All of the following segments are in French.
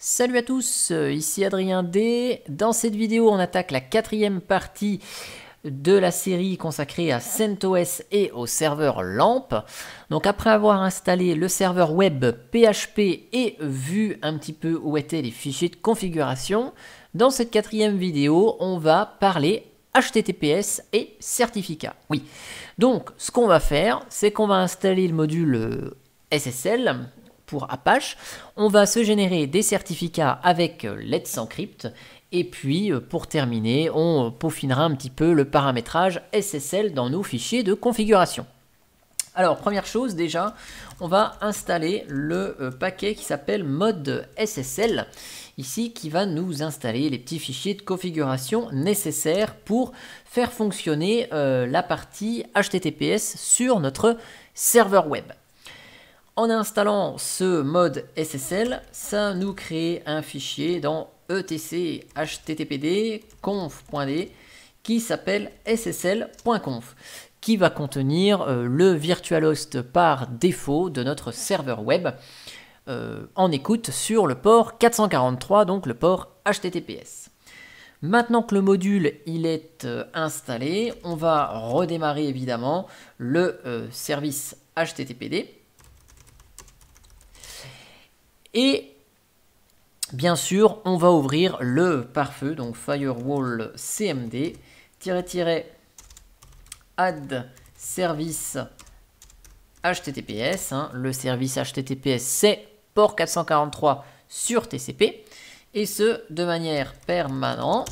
Salut à tous, ici Adrien D. Dans cette vidéo, on attaque la quatrième partie de la série consacrée à CentOS et au serveur LAMP. Donc après avoir installé le serveur web PHP et vu un petit peu où étaient les fichiers de configuration, dans cette quatrième vidéo, on va parler HTTPS et certificats. Oui, donc ce qu'on va faire, c'est qu'on va installer le module SSL pour Apache. On va se générer des certificats avec Let's Encrypt. Et puis, pour terminer, on peaufinera un petit peu le paramétrage SSL dans nos fichiers de configuration. Alors, première chose, déjà, on va installer le paquet qui s'appelle mode SSL, ici, qui va nous installer les petits fichiers de configuration nécessaires pour faire fonctionner la partie HTTPS sur notre serveur web. En installant ce mode SSL, ça nous crée un fichier dans etc httpd conf.d qui s'appelle ssl.conf, qui va contenir le virtualhost par défaut de notre serveur web en écoute sur le port 443, donc le port HTTPS. Maintenant que le module il est installé, on va redémarrer évidemment le service HTTPD. Et bien sûr, on va ouvrir le pare-feu, donc firewall cmd add service HTTPS. Le service HTTPS, c'est port 443 sur TCP. Et ce, de manière permanente.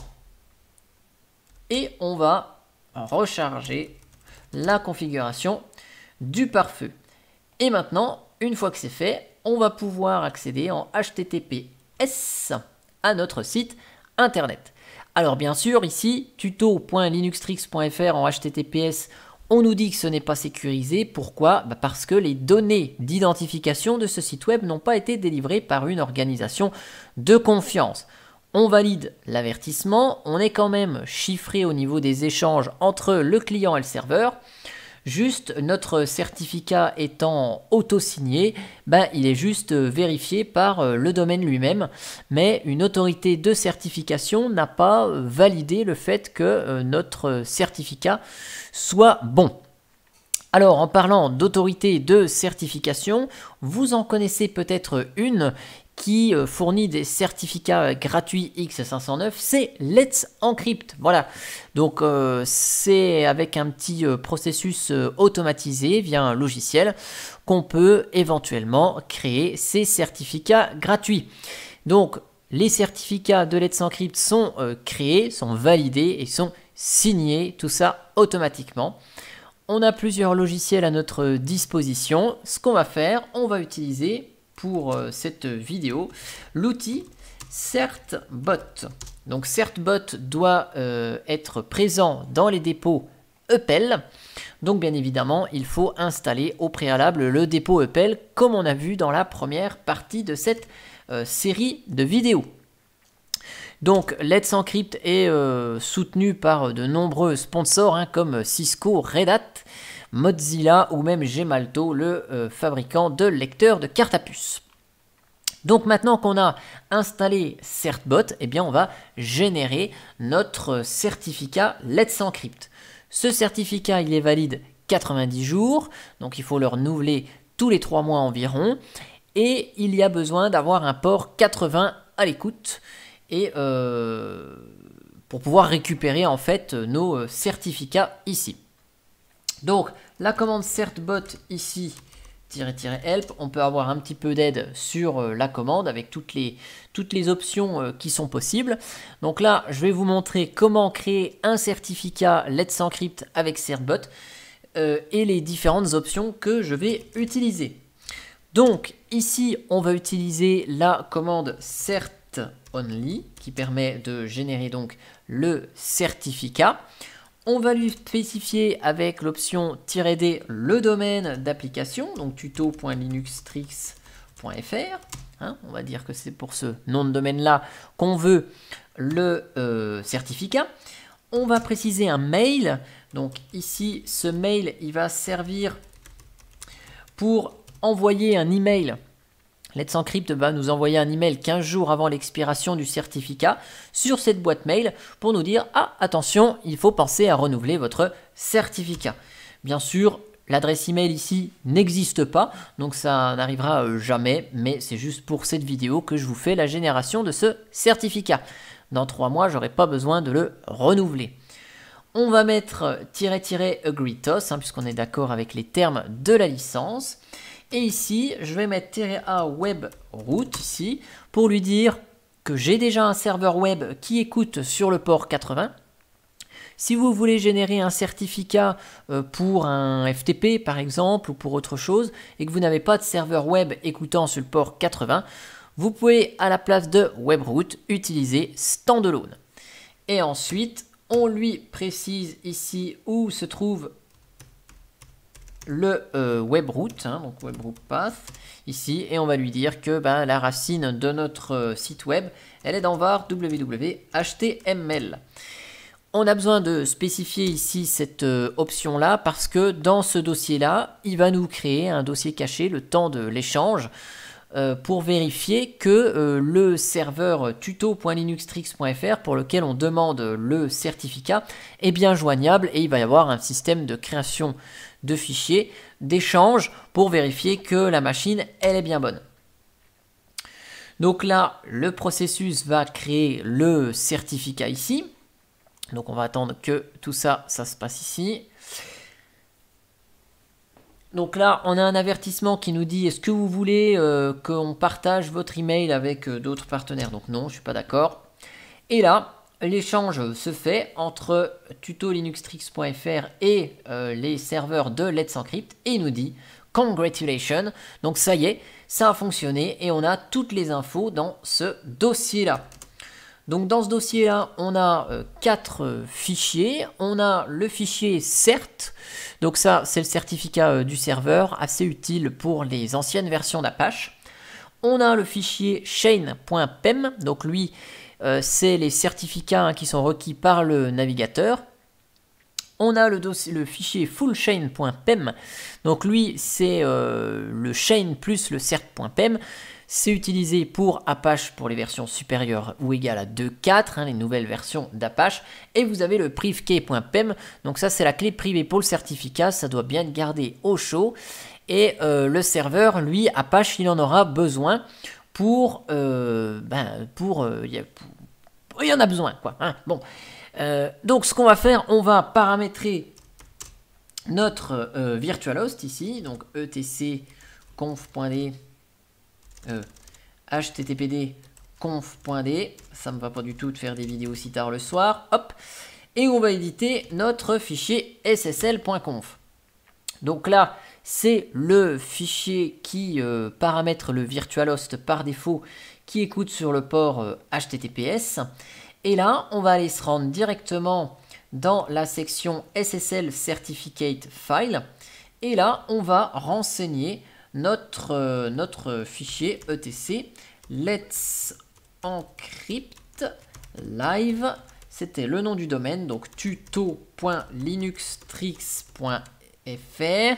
Et on va recharger la configuration du pare-feu. Et maintenant, une fois que c'est fait, on va pouvoir accéder en HTTPS à notre site internet. Alors bien sûr, ici, tuto.linuxtrix.fr en HTTPS, on nous dit que ce n'est pas sécurisé. Pourquoi? Parce que les données d'identification de ce site web n'ont pas été délivrées par une organisation de confiance. On valide l'avertissement, on est quand même chiffré au niveau des échanges entre le client et le serveur. Juste notre certificat étant auto-signé, il est juste vérifié par le domaine lui-même, mais une autorité de certification n'a pas validé le fait que notre certificat soit bon. Alors en parlant d'autorité de certification, vous en connaissez peut-être une qui fournit des certificats gratuits X509, c'est Let's Encrypt. Voilà, donc c'est avec un petit processus automatisé via un logiciel qu'on peut éventuellement créer ces certificats gratuits. Donc les certificats de Let's Encrypt sont créés, sont validés et sont signés, tout ça automatiquement. On a plusieurs logiciels à notre disposition. Ce qu'on va faire, on va utiliser pour cette vidéo l'outil certbot. Donc certbot doit être présent dans les dépôts EPEL. Donc bien évidemment, il faut installer au préalable le dépôt EPEL comme on a vu dans la première partie de cette série de vidéos. Donc Let's Encrypt est soutenu par de nombreux sponsors comme Cisco, Red Hat, Mozilla ou même Gemalto, le fabricant de lecteurs de cartes à puce. Donc maintenant qu'on a installé certbot, on va générer notre certificat Let's Encrypt. Ce certificat, il est valide 90 jours, donc il faut le renouveler tous les 3 mois environ. Et il y a besoin d'avoir un port 80 à l'écoute et pour pouvoir récupérer en fait nos certificats ici. Donc la commande certbot ici --help, on peut avoir un petit peu d'aide sur la commande avec toutes les options qui sont possibles. Donc là, je vais vous montrer comment créer un certificat Let's Encrypt avec certbot et les différentes options que je vais utiliser. Donc ici, on va utiliser la commande certonly qui permet de générer donc le certificat. On va lui spécifier avec l'option -d le domaine d'application, donc tuto.linuxtrix.fr. On va dire que c'est pour ce nom de domaine-là qu'on veut le certificat. On va préciser un mail. Donc ici, ce mail, il va servir pour envoyer un email Let's Encrypt va nous envoyer un email 15 jours avant l'expiration du certificat sur cette boîte mail pour nous dire « Ah, attention, il faut penser à renouveler votre certificat ». Bien sûr, l'adresse email ici n'existe pas, donc ça n'arrivera jamais, mais c'est juste pour cette vidéo que je vous fais la génération de ce certificat. Dans 3 mois, j'aurai pas besoin de le renouveler. On va mettre -- agree tos, puisqu'on est d'accord avec les termes de la licence. Et ici, je vais mettre -a web root ici pour lui dire que j'ai déjà un serveur web qui écoute sur le port 80. Si vous voulez générer un certificat pour un FTP par exemple ou pour autre chose et que vous n'avez pas de serveur web écoutant sur le port 80, vous pouvez à la place de webroot utiliser standalone. Et ensuite, on lui précise ici où se trouve le webroot, donc webroot path ici, et on va lui dire que la racine de notre site web, elle est dans var www.html. On a besoin de spécifier ici cette option là parce que dans ce dossier là, il va nous créer un dossier caché le temps de l'échange pour vérifier que le serveur tuto.linuxtrix.fr pour lequel on demande le certificat est bien joignable, et il va y avoir un système de création de fichiers, d'échange pour vérifier que la machine elle est bien bonne. Donc là, le processus va créer le certificat ici. Donc on va attendre que tout ça se passe ici. Donc là, on a un avertissement qui nous dit: est-ce que vous voulez qu'on partage votre email avec d'autres partenaires? Donc non, je ne suis pas d'accord. Et là, l'échange se fait entre tuto.linuxtrix.fr et les serveurs de Let's Encrypt, et il nous dit congratulations. Donc ça y est, ça a fonctionné et on a toutes les infos dans ce dossier-là. Donc dans ce dossier-là, on a 4 fichiers. On a le fichier cert. Donc ça, c'est le certificat du serveur, assez utile pour les anciennes versions d'Apache. On a le fichier chain.pem. Donc lui, c'est les certificats qui sont requis par le navigateur. On a le fichier fullchain.pem. Donc lui, c'est le chain plus le cert.pem. C'est utilisé pour Apache pour les versions supérieures ou égales à 2.4, les nouvelles versions d'Apache. Et vous avez le privkey.pem. Donc ça, c'est la clé privée pour le certificat. Ça doit bien être gardé au chaud. Et le serveur, lui, Apache, il en aura besoin pour... il y en a besoin, quoi. Bon. Donc ce qu'on va faire, on va paramétrer notre virtualhost ici. Donc etc conf.d httpd conf.d, ça me va pas du tout de faire des vidéos si tard le soir, hop, et on va éditer notre fichier ssl.conf. Donc là, c'est le fichier qui paramètre le virtualhost par défaut qui écoute sur le port HTTPS. Et là, on va aller se rendre directement dans la section SSL Certificate File. Et là, on va renseigner notre fichier etc let's encrypt live, c'était le nom du domaine, donc tuto.linuxtrix.fr,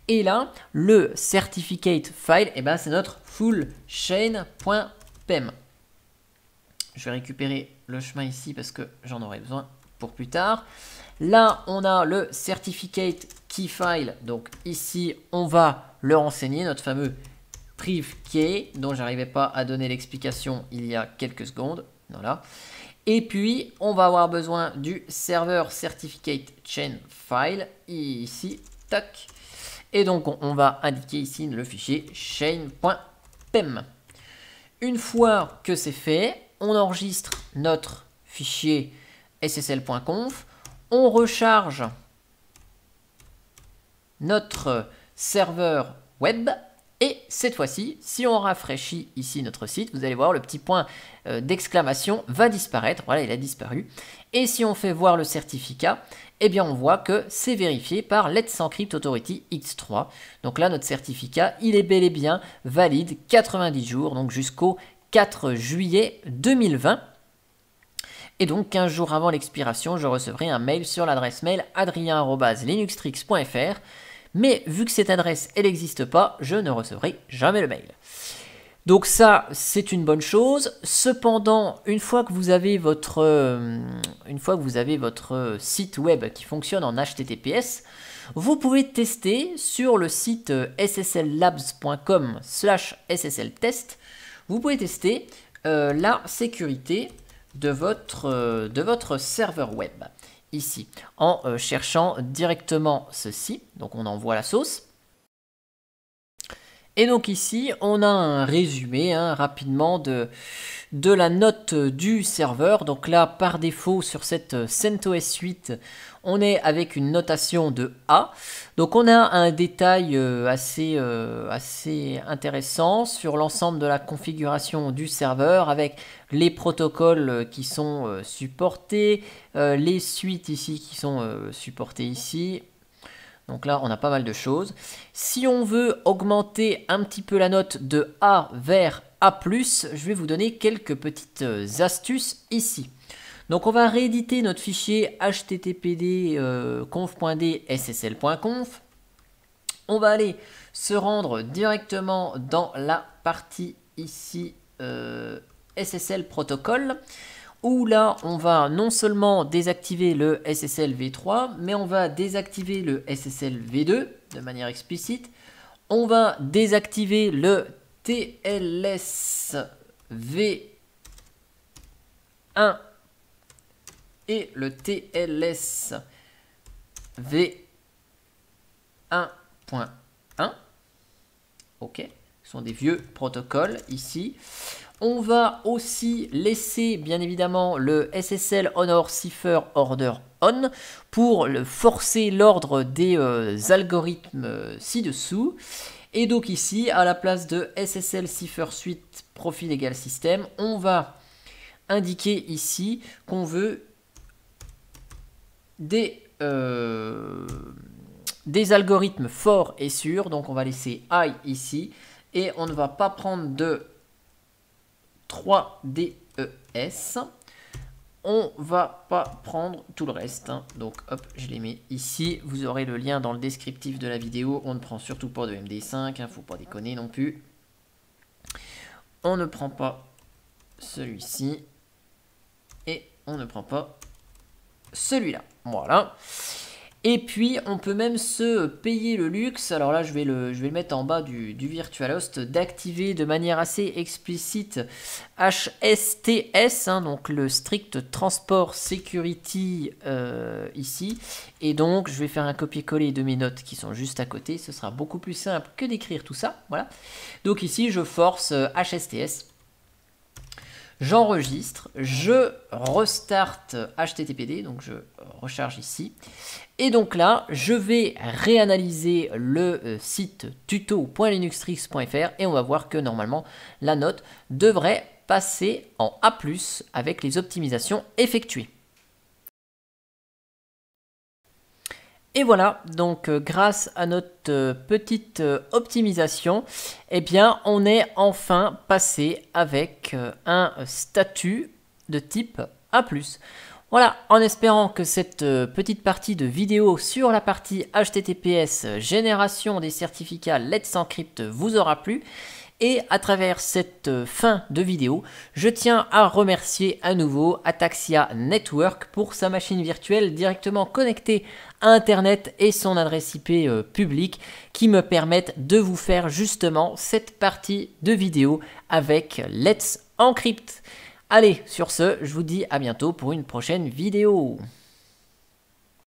et là le certificate file, c'est notre fullchain.pem. Je vais récupérer le chemin ici parce que j'en aurai besoin pour plus tard. Là, on a le certificate key file. Donc ici, on va le renseigner, notre fameux privkey, dont j'arrivais pas à donner l'explication il y a quelques secondes. Voilà. Et puis, on va avoir besoin du serveur certificate chain file. Ici, tac. Et donc, on va indiquer ici le fichier chain.pem. Une fois que c'est fait, on enregistre notre fichier ssl.conf. On recharge notre serveur web et cette fois-ci, si on rafraîchit ici notre site, vous allez voir le petit point d'exclamation va disparaître. Voilà, il a disparu. Et si on fait voir le certificat, on voit que c'est vérifié par Let's Encrypt Authority X3. Donc là, notre certificat, il est bel et bien valide 90 jours, donc jusqu'au 4 juillet 2020. Et donc 15 jours avant l'expiration, je recevrai un mail sur l'adresse mail adrien@linuxtrix.fr. Mais vu que cette adresse, elle n'existe pas, je ne recevrai jamais le mail. Donc ça, c'est une bonne chose. Cependant, une fois que vous avez votre site web qui fonctionne en HTTPS, vous pouvez tester sur le site sslabs.com/ssltest. Vous pouvez tester la sécurité de votre serveur web ici en cherchant directement ceci. Donc on envoie la sauce. Et donc ici, on a un résumé rapidement de la note du serveur. Donc là, par défaut, sur cette CentOS 8, on est avec une notation de A. Donc on a un détail assez intéressant sur l'ensemble de la configuration du serveur avec les protocoles qui sont supportés, les suites ici qui sont supportées ici. Donc là, on a pas mal de choses. Si on veut augmenter un petit peu la note de A vers A+, je vais vous donner quelques petites astuces ici. Donc on va rééditer notre fichier httpd conf.d ssl.conf. On va aller se rendre directement dans la partie ici SSL protocole, où là on va non seulement désactiver le SSL v3, mais on va désactiver le SSL v2 de manière explicite. On va désactiver le TLS v1 et le TLS v1.1. Ok, ce sont des vieux protocoles ici. On va aussi laisser bien évidemment le SSL Honor Cipher Order On pour forcer l'ordre des algorithmes ci-dessous. Et donc ici, à la place de SSL Cipher Suite profil égal système, on va indiquer ici qu'on veut des algorithmes forts et sûrs. Donc on va laisser I ici et on ne va pas prendre de 3DES. On va pas prendre tout le reste. Donc hop, je les mets ici. Vous aurez le lien dans le descriptif de la vidéo. On ne prend surtout pas de MD5. Faut pas déconner non plus. On ne prend pas celui-ci. Et on ne prend pas celui-là. Voilà. Et puis, on peut même se payer le luxe, alors là je vais le mettre en bas du VirtualHost, d'activer de manière assez explicite HSTS, donc le Strict Transport Security ici. Et donc, je vais faire un copier-coller de mes notes qui sont juste à côté. Ce sera beaucoup plus simple que d'écrire tout ça. Voilà. Donc ici, je force HSTS. J'enregistre, je restarte HTTPD, donc je recharge ici. Et donc là, je vais réanalyser le site tuto.linuxtrix.fr et on va voir que normalement, la note devrait passer en A+, avec les optimisations effectuées. Et voilà, donc grâce à notre petite optimisation, eh bien, on est enfin passé avec un statut de type A+. Voilà, en espérant que cette petite partie de vidéo sur la partie HTTPS génération des certificats Let's Encrypt vous aura plu. Et à travers cette fin de vidéo, je tiens à remercier à nouveau Ataxia Network pour sa machine virtuelle directement connectée à Internet et son adresse IP publique qui me permettent de vous faire justement cette partie de vidéo avec Let's Encrypt. Allez, sur ce, je vous dis à bientôt pour une prochaine vidéo.